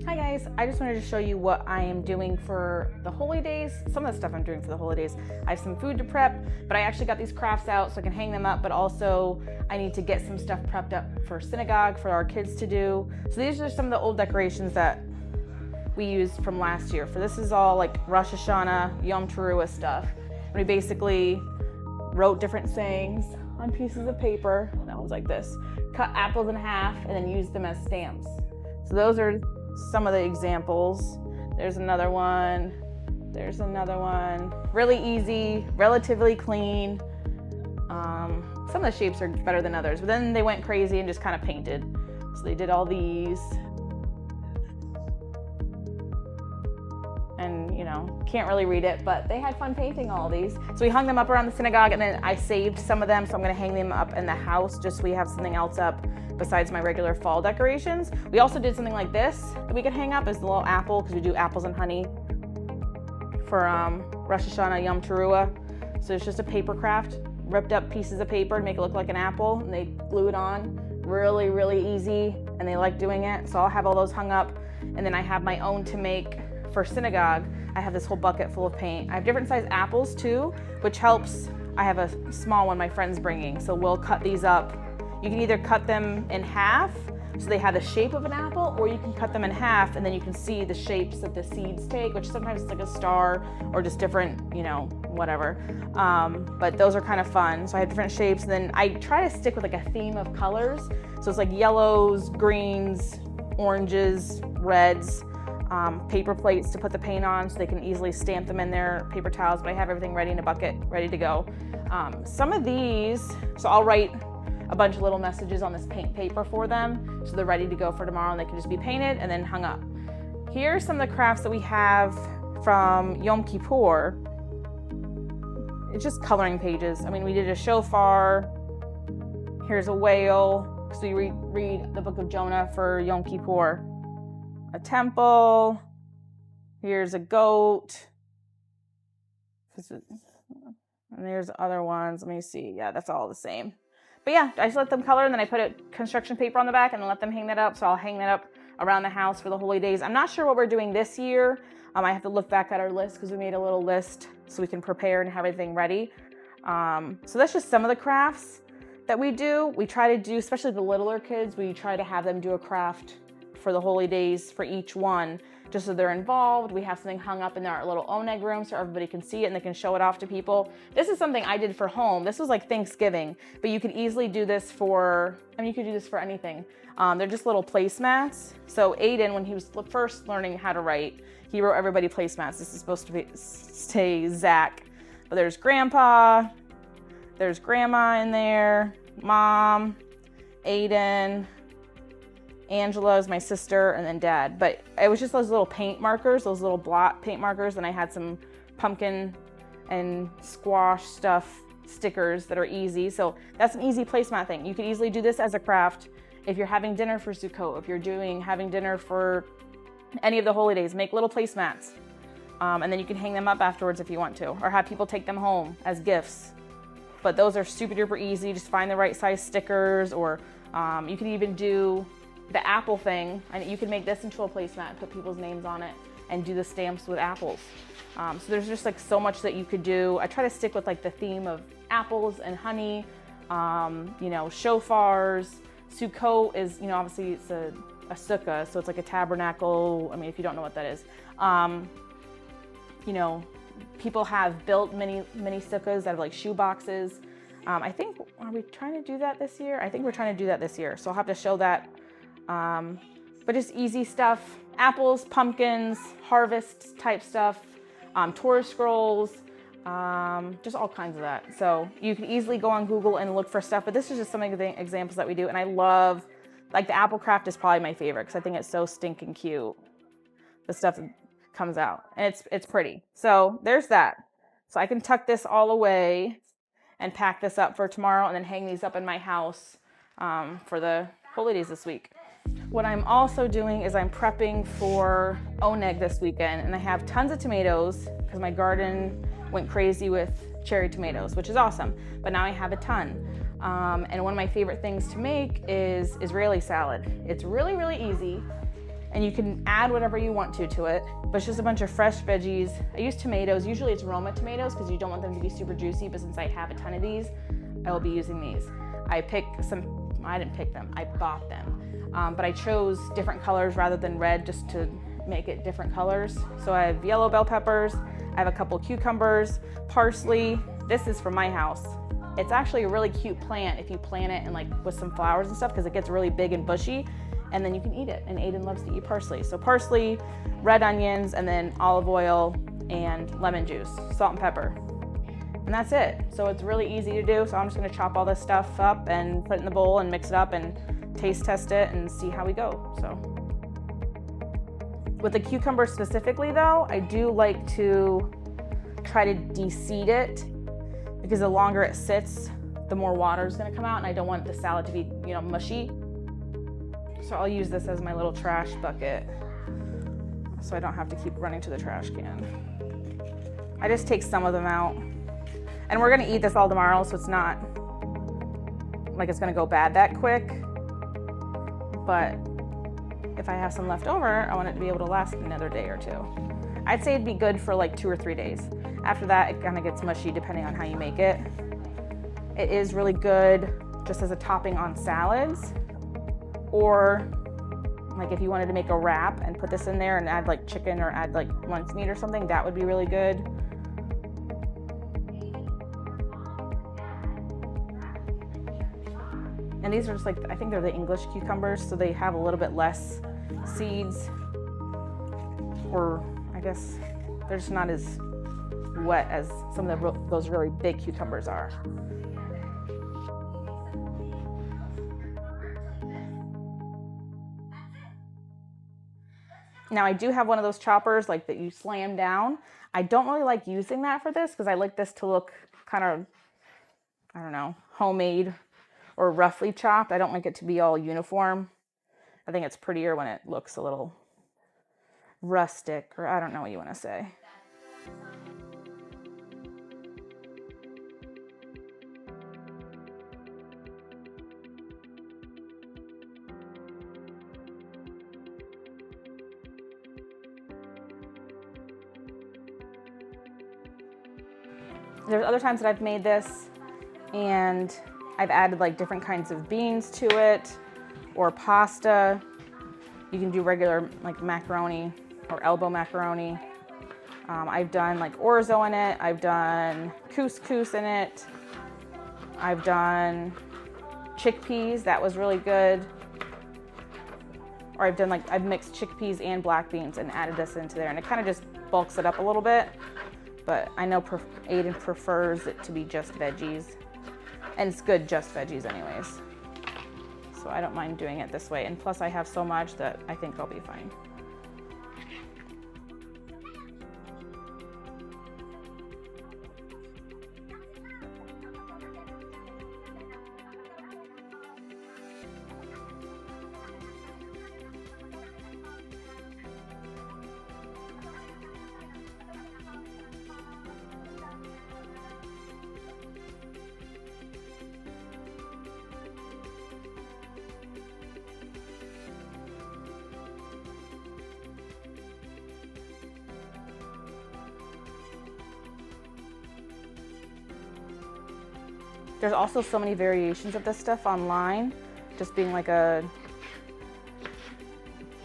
Hi guys, I just wanted to show you what I am doing for the holy days. Some of the stuff I'm doing for the holy days. I have some food to prep, but I actually got these crafts out so I can hang them up, but also I need to get some stuff prepped up for synagogue for our kids to do. So these are some of the old decorations that we used from last year. For this is all like Rosh Hashanah, Yom Teruah stuff. And we basically wrote different sayings on pieces of paper. That was like this. Cut apples in half and then used them as stamps. So those are some of the examples. There's another one. There's another one. Really easy, relatively clean. Some of the shapes are better than others, but then they went crazy and just kind of painted. So they did all these. And can't really read it, but they had fun painting all these. So we hung them up around the synagogue, and then I saved some of them, so I'm gonna hang them up in the house just so we have something else up besides my regular fall decorations. We also did something like this that we could hang up as the little apple, because we do apples and honey for Rosh Hashanah, Yom Teruah. So it's just a paper craft, ripped up pieces of paper to make it look like an apple, and they glue it on. Really, really easy, and they like doing it. So I'll have all those hung up, and then I have my own to make for synagogue. I have this whole bucket full of paint. I have different size apples too, which helps. I have a small one my friend's bringing, so we'll cut these up. You can either cut them in half so they have the shape of an apple, or you can cut them in half and then you can see the shapes that the seeds take, which sometimes it's like a star or just different, whatever. But those are kind of fun. So I have different shapes, and then I try to stick with like a theme of colors. So it's like yellows, greens, oranges, reds. Paper plates to put the paint on so they can easily stamp them in their paper towels, but I have everything ready in a bucket, ready to go. Some of these, so I'll write a bunch of little messages on this paint paper for them so they're ready to go for tomorrow, and they can just be painted and then hung up. Here are some of the crafts that we have from Yom Kippur. It's just coloring pages. I mean, we did a shofar. Here's a whale, so you read the book of Jonah for Yom Kippur. A temple. Here's a goat. And there's other ones. Let me see. Yeah, that's all the same. But yeah, I just let them color, and then I put a construction paper on the back and let them hang that up. So I'll hang that up around the house for the holy days. I'm not sure what we're doing this year. I have to look back at our list because we made a little list so we can prepare and have everything ready. So that's just some of the crafts that we do. We try to do, especially the littler kids, we try to have them do a craft for the holy days for each one, just so they're involved. We have something hung up in our little oneg room so everybody can see it and they can show it off to people. This is something I did for home. This was like Thanksgiving, but you could easily do this for, you could do this for anything. They're just little placemats. So Aiden, when he was first learning how to write, he wrote everybody placemats. This is supposed to say Zach, but there's grandpa, there's grandma in there, mom, Aiden, Angela is my sister, and then dad. But it was just those little paint markers, those little blot paint markers, and I had some pumpkin and squash stuff stickers that are easy. So that's an easy placemat thing. You could easily do this as a craft if you're having dinner for Sukkot, if you're having dinner for any of the holy days. Make little placemats, and then you can hang them up afterwards if you want to, or have people take them home as gifts. But those are super duper easy. Just find the right size stickers, or you can even do the apple thing, and you can make this into a placemat, put people's names on it, and do the stamps with apples. So there's just like so much that you could do. I try to stick with like the theme of apples and honey, shofars. Sukkot is, obviously it's a sukkah, so it's like a tabernacle. I mean, if you don't know what that is, people have built many sukkahs that have like shoe boxes. I think, are we trying to do that this year? I think we're trying to do that this year, so I'll have to show that. But just easy stuff, apples, pumpkins, harvest type stuff, Torah scrolls, just all kinds of that. So you can easily go on Google and look for stuff, but this is just some of the examples that we do. And I love, like the apple craft is probably my favorite because I think it's so stinking cute, the stuff that comes out, and it's pretty. So there's that. So I can tuck this all away and pack this up for tomorrow, and then hang these up in my house for the holidays this week. What I'm also doing is I'm prepping for oneg this weekend, and I have tons of tomatoes because my garden went crazy with cherry tomatoes, which is awesome, but now I have a ton. And one of my favorite things to make is Israeli salad. It's really, really easy. And you can add whatever you want to it, but it's just a bunch of fresh veggies. I use tomatoes. Usually it's Roma tomatoes because you don't want them to be super juicy, but since I have a ton of these, I will be using these. I didn't pick them, I bought them. But I chose different colors rather than red just to make it different colors. So I have yellow bell peppers, I have a couple cucumbers, parsley. This is from my house. It's actually a really cute plant if you plant it and like with some flowers and stuff because it gets really big and bushy. And then you can eat it, and Aiden loves to eat parsley. So parsley, red onions, and then olive oil and lemon juice, salt and pepper. And that's it. So it's really easy to do. So I'm just gonna chop all this stuff up and put it in the bowl and mix it up and taste test it and see how we go. So with the cucumber specifically though, I do like to try to de-seed it because the longer it sits, the more water is gonna come out, and I don't want the salad to be, mushy. So I'll use this as my little trash bucket so I don't have to keep running to the trash can. I just take some of them out. And we're gonna eat this all tomorrow, so it's not like it's gonna go bad that quick. But if I have some left over, I want it to be able to last another day or two. I'd say it'd be good for like 2 or 3 days. After that, it kind of gets mushy depending on how you make it. It is really good just as a topping on salads. Or like if you wanted to make a wrap and put this in there and add like chicken or add like lunch meat or something, that would be really good. And these are just like, I think they're the English cucumbers, so they have a little bit less seeds, or I guess they're just not as wet as some of those really big cucumbers are. Now I do have one of those choppers like that you slam down. I don't really like using that for this because I like this to look kind of, I don't know, homemade or roughly chopped. I don't like it to be all uniform. I think it's prettier when it looks a little rustic, or I don't know what you want to say. There's other times that I've made this and I've added like different kinds of beans to it or pasta. You can do regular like macaroni or elbow macaroni. I've done like orzo in it. I've done couscous in it. I've done chickpeas. That was really good. Or I've mixed chickpeas and black beans and added this into there, and it kind of just bulks it up a little bit. But I know Aiden prefers it to be just veggies, and it's good just veggies anyways. So I don't mind doing it this way, and plus I have so much that I think I'll be fine. There's also so many variations of this stuff online, just being like a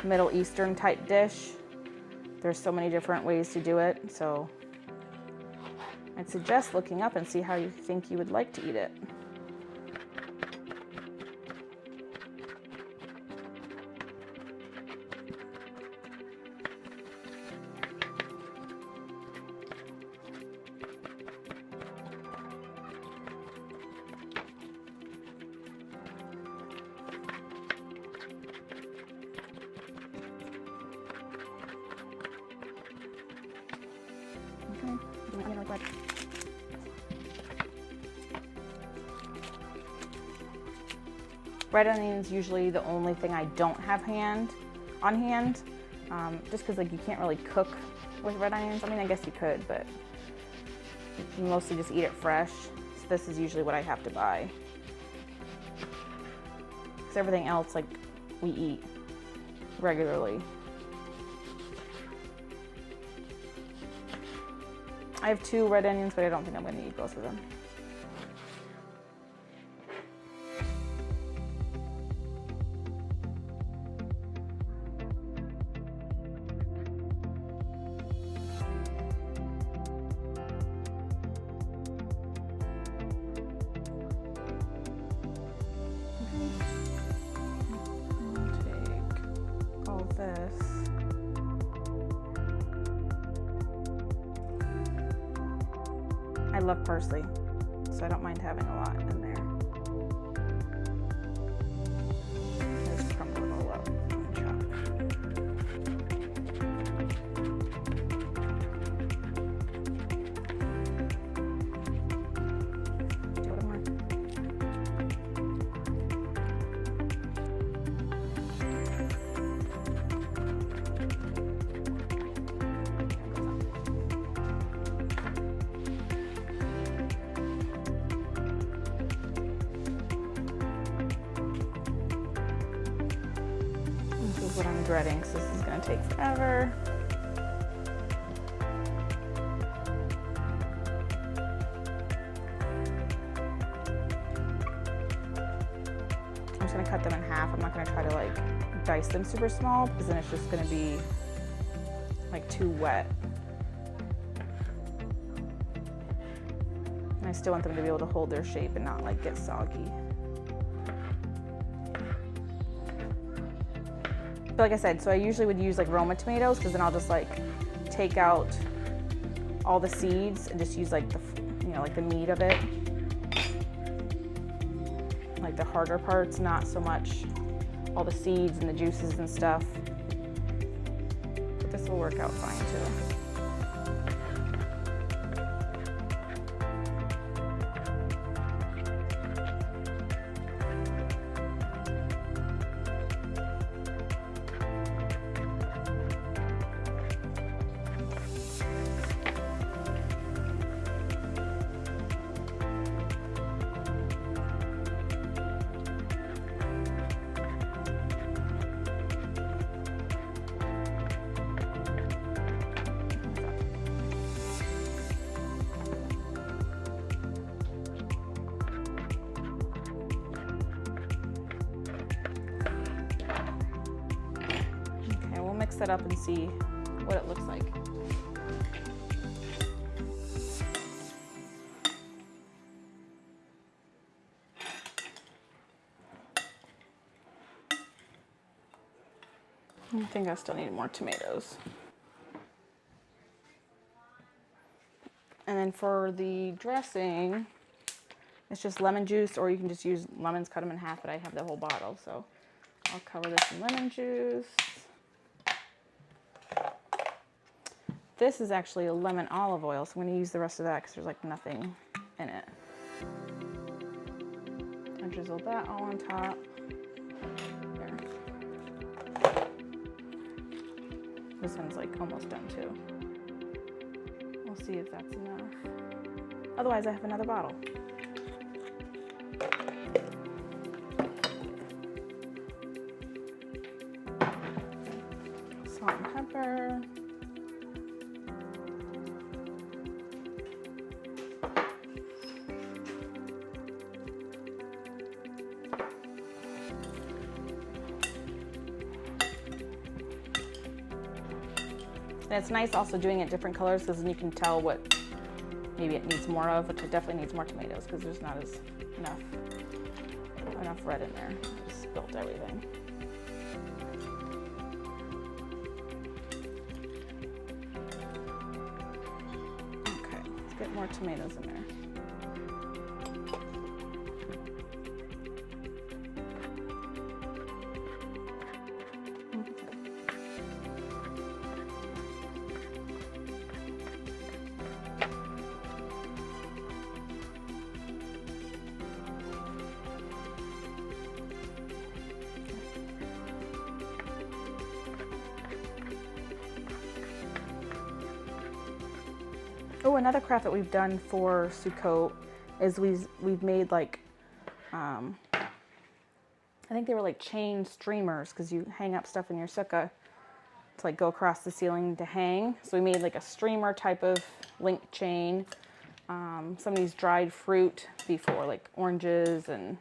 Middle Eastern type dish. There's so many different ways to do it, so I'd suggest looking up and see how you think you would like to eat it. Red onions usually the only thing I don't have on hand, just because like you can't really cook with red onions. I mean, I guess you could, but you mostly just eat it fresh. So this is usually what I have to buy. Because everything else like we eat. regularly. I have 2 red onions, but I don't think I'm going to eat both of them. Take all this. I love parsley, so I don't mind having a lot in there. Just crumble it all up and chop. Do it more. This is what I'm dreading, so this is going to take forever. I'm just going to cut them in half. I'm not going to try to like dice them super small because then it's just going to be like too wet. And I still want them to be able to hold their shape and not like get soggy. But like I said, so I usually would use like Roma tomatoes because then I'll just like take out all the seeds and just use like the, you know, like the meat of it. Like the harder parts, not so much all the seeds and the juices and stuff. But this will work out fine too. Mix that up and see what it looks like. I think I still need more tomatoes. And then for the dressing, it's just lemon juice, or you can just use lemons, cut them in half, but I have the whole bottle, so I'll cover this in lemon juice. This is actually a lemon olive oil, so I'm going to use the rest of that because there's like nothing in it. I drizzled that all on top. There. This one's like almost done too. We'll see if that's enough. Otherwise, I have another bottle. Salt and pepper. And it's nice also doing it different colors because then you can tell what maybe it needs more of, which it definitely needs more tomatoes because there's not as enough red in there. I spilled everything. Okay, let's get more tomatoes in there. Oh, another craft that we've done for Sukkot is we've made like I think they were like chain streamers because you hang up stuff in your sukkah to like go across the ceiling to hang. So we made like a streamer type of link chain. Some of these dried fruit before, like oranges and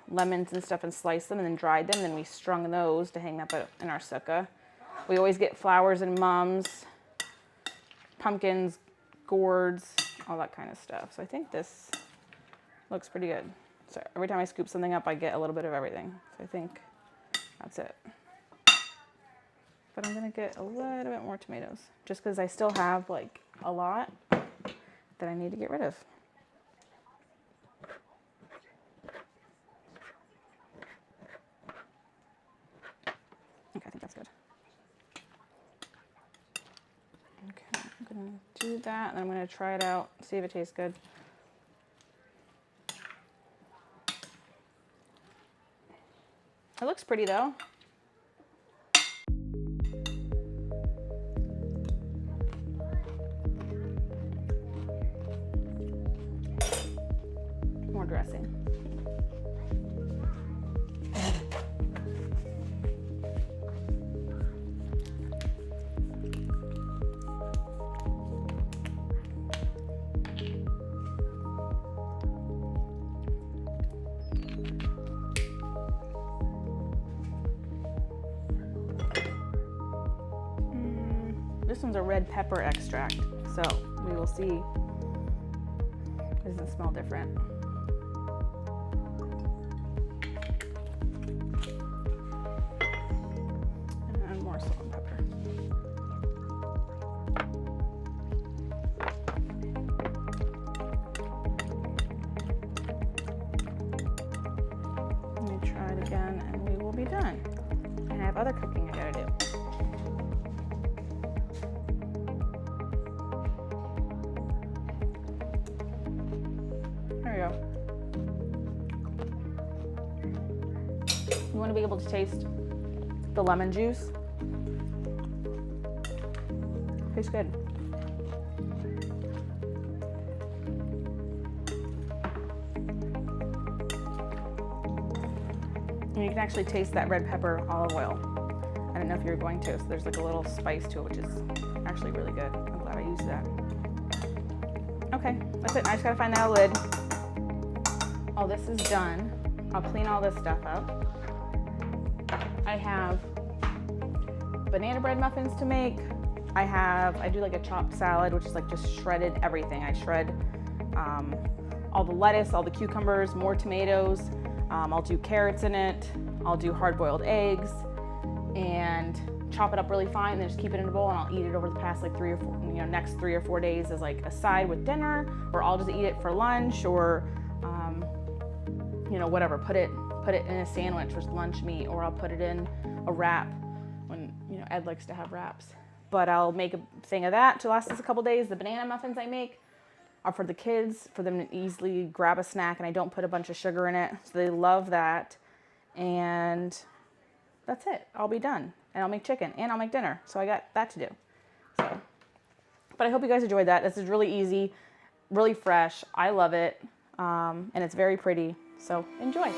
lemons and stuff, and sliced them and then dried them. Then we strung those to hang up in our sukkah. We always get flowers and mums, pumpkins, gourds, all that kind of stuff. So I think this looks pretty good. So every time I scoop something up, I get a little bit of everything. So I think that's it. But I'm gonna get a little bit more tomatoes just because I still have like a lot that I need to get rid of. Okay, I think that's good. Okay, I'm gonna do that and I'm gonna try it out, see if it tastes good. It looks pretty though. More dressing. This one's a red pepper extract, so we will see. It doesn't smell different. And more salt and pepper. Let me try it again and we will be done. I have other cooking I gotta do. There we go. You want to be able to taste the lemon juice. Tastes good. And you can actually taste that red pepper olive oil. I don't know if you're going to, so there's like a little spice to it, which is actually really good. I'm glad I used that. Okay, that's it. I just gotta find that lid. All this is done. I'll clean all this stuff up. I have banana bread muffins to make. I do like a chopped salad, which is like just shredded everything. I shred all the lettuce, all the cucumbers, more tomatoes. I'll do carrots in it. I'll do hard-boiled eggs and chop it up really fine and then just keep it in a bowl, and I'll eat it over the past like next 3 or 4 days as like a side with dinner, or I'll just eat it for lunch, or whatever. Put it in a sandwich with lunch meat, or I'll put it in a wrap when Ed likes to have wraps. But I'll make a thing of that to last us a couple days. The banana muffins I make are for the kids, for them to easily grab a snack, and I don't put a bunch of sugar in it, so they love that. And that's it. I'll be done, and I'll make chicken, and I'll make dinner. So I got that to do. So, but I hope you guys enjoyed that. This is really easy, really fresh. I love it, and it's very pretty. So enjoy.